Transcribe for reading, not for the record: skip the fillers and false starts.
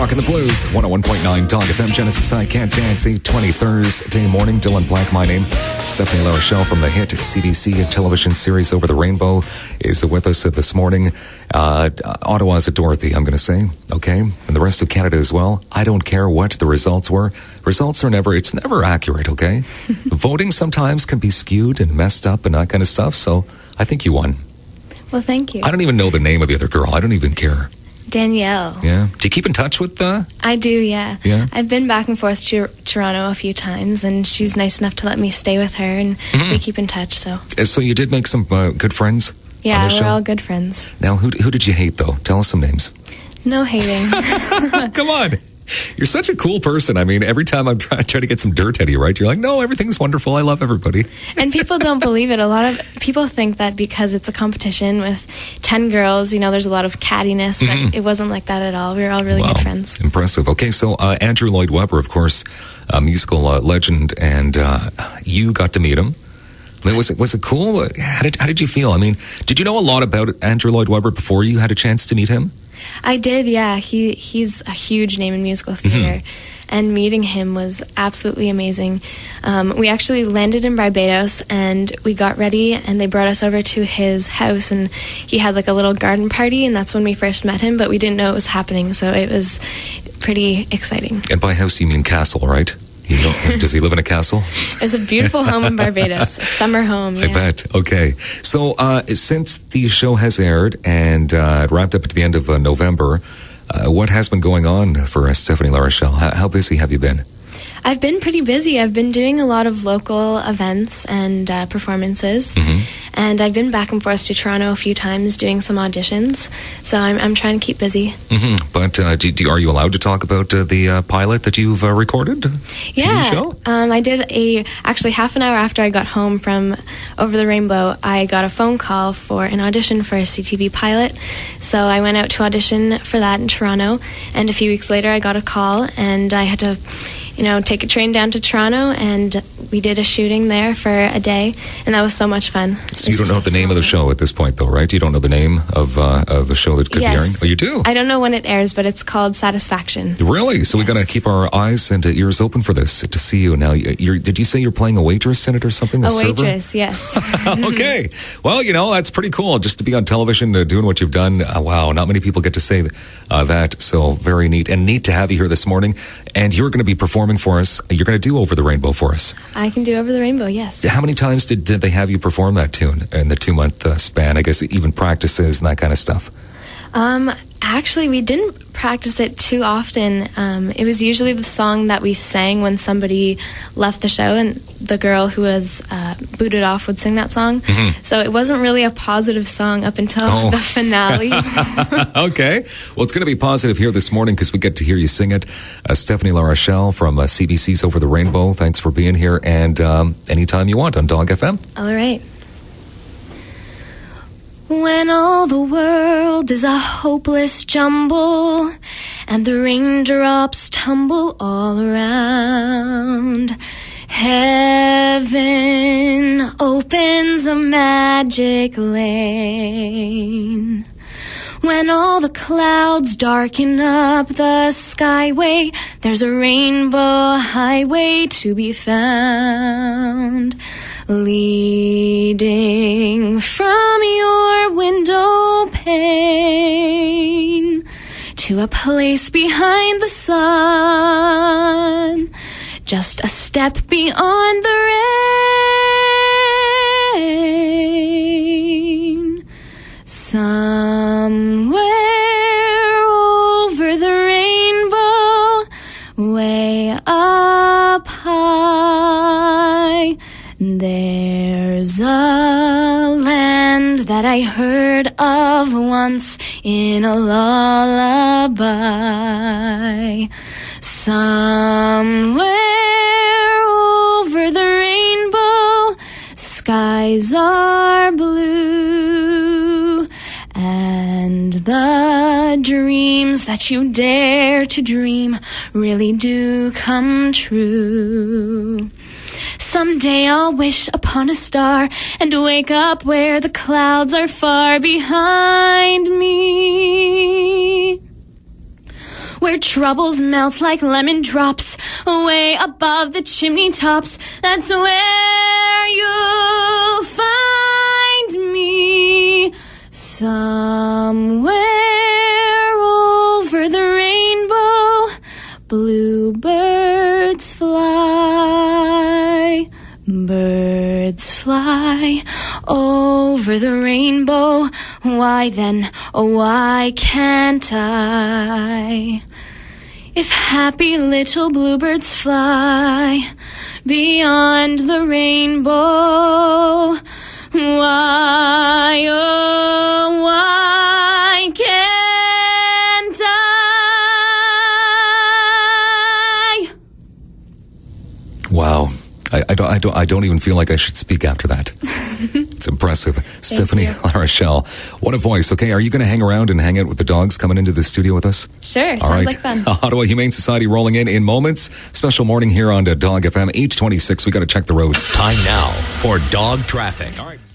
Rockin' the Blues, 101.9 DAWG FM, Genesis I Can't Dance, 8:20 Thursday morning. Dylan Black, my name. Stephanie LaRochelle from the hit CBC television series Over the Rainbow is with us this morning. Ottawa's a Dorothy, I'm going to say, okay? And the rest of Canada as well. I don't care what the results were. Results are it's never accurate, okay? Voting sometimes can be skewed and messed up and that kind of stuff, so I think you won. Well, thank you. I don't even know the name of the other girl. I don't even care. Danielle. Yeah. Do you keep in touch with I do, yeah. Yeah. I've been back and forth to Toronto a few times, and she's nice enough to let me stay with her, and we keep in touch, so. So you did make some good friends? Yeah, we're all good friends. Now, who did you hate, though? Tell us some names. No hating. Come on. You're such a cool person. I mean, every time I'm trying to get some dirt out of you, right? You're like, no, everything's wonderful. I love everybody. And people don't believe it. A lot of people think that because it's a competition with 10 girls, there's a lot of cattiness, but it wasn't like that at all. We were all really good friends. Impressive. Okay, so Andrew Lloyd Webber, of course, a musical legend, and you got to meet him. I mean, was it cool? How did you feel? I mean, did you know a lot about Andrew Lloyd Webber before you had a chance to meet him? I did, yeah. He's a huge name in musical theater, and meeting him was absolutely amazing. We actually landed in Barbados, and we got ready, and they brought us over to his house, and he had like a little garden party, and that's when we first met him, but we didn't know it was happening, so it was pretty exciting. And by house, you mean castle, right? Does he live in a castle? It's a beautiful home in Barbados, a summer home. Yeah. I bet. Okay. So since the show has aired and it wrapped up at the end of November, what has been going on for Stephanie LaRochelle? How busy have you been? I've been pretty busy. I've been doing a lot of local events and performances, and I've been back and forth to Toronto a few times doing some auditions, so I'm trying to keep busy. But are you allowed to talk about the pilot that you've recorded? Yeah. TV show? I did actually half an hour after I got home from Over the Rainbow, I got a phone call for an audition for a CTV pilot, so I went out to audition for that in Toronto, and a few weeks later I got a call, and I had to take a train down to Toronto, and we did a shooting there for a day, and that was so much fun. So you don't know the name of the show at this point, though, right? You don't know the name of the show that could be airing? Oh, you do? I don't know when it airs, but it's called Satisfaction. Really? So we got to keep our eyes and ears open for this to see you. Now, did you say you're playing a waitress in it or something? A waitress, yes. Okay. Well, that's pretty cool, just to be on television doing what you've done. Wow, not many people get to say that, so very neat. And neat to have you here this morning, and you're going to be performing for us. You're going to do Over the Rainbow for us. I can do Over the Rainbow, yes. How many times did they have you perform that tune in the 2-month span? I guess even practices and that kind of stuff. Actually, we didn't practice it too often. It was usually the song that we sang when somebody left the show, and the girl who was booted off would sing that song. So it wasn't really a positive song up until the finale. Okay. Well, it's going to be positive here this morning because we get to hear you sing it. Stephanie LaRochelle from CBC's Over the Rainbow. Thanks for being here, and anytime you want on DAWG FM. All right. When all the world is a hopeless jumble and the raindrops tumble all around, heaven opens a magic lane. When all the clouds darken up the skyway, there's a rainbow highway to be found, leading from your window pane to a place behind the sun, just a step beyond the rain. Somewhere over the rainbow, way up high, there's a land that I heard of once in a lullaby. Somewhere over the rainbow, skies are blue, and the dreams that you dare to dream really do come true. Someday I'll wish upon a star and wake up where the clouds are far behind me, where Your troubles melt like lemon drops way above the chimney tops. That's where you'll find me, somewhere over the rainbow. Bluebirds fly, birds fly over the rainbow. Why then, oh why can't I? If happy little bluebirds fly beyond the rainbow, why, oh why can't I? Wow. I don't even feel like I should speak after that. It's impressive. Stephanie LaRochelle. What a voice. Okay, are you going to hang around and hang out with the dogs coming into the studio with us? Sure, sounds like fun. Ottawa Humane Society rolling in moments. Special morning here on DAWG FM, 8:26. We got to check the roads. Time now for dog traffic. All right.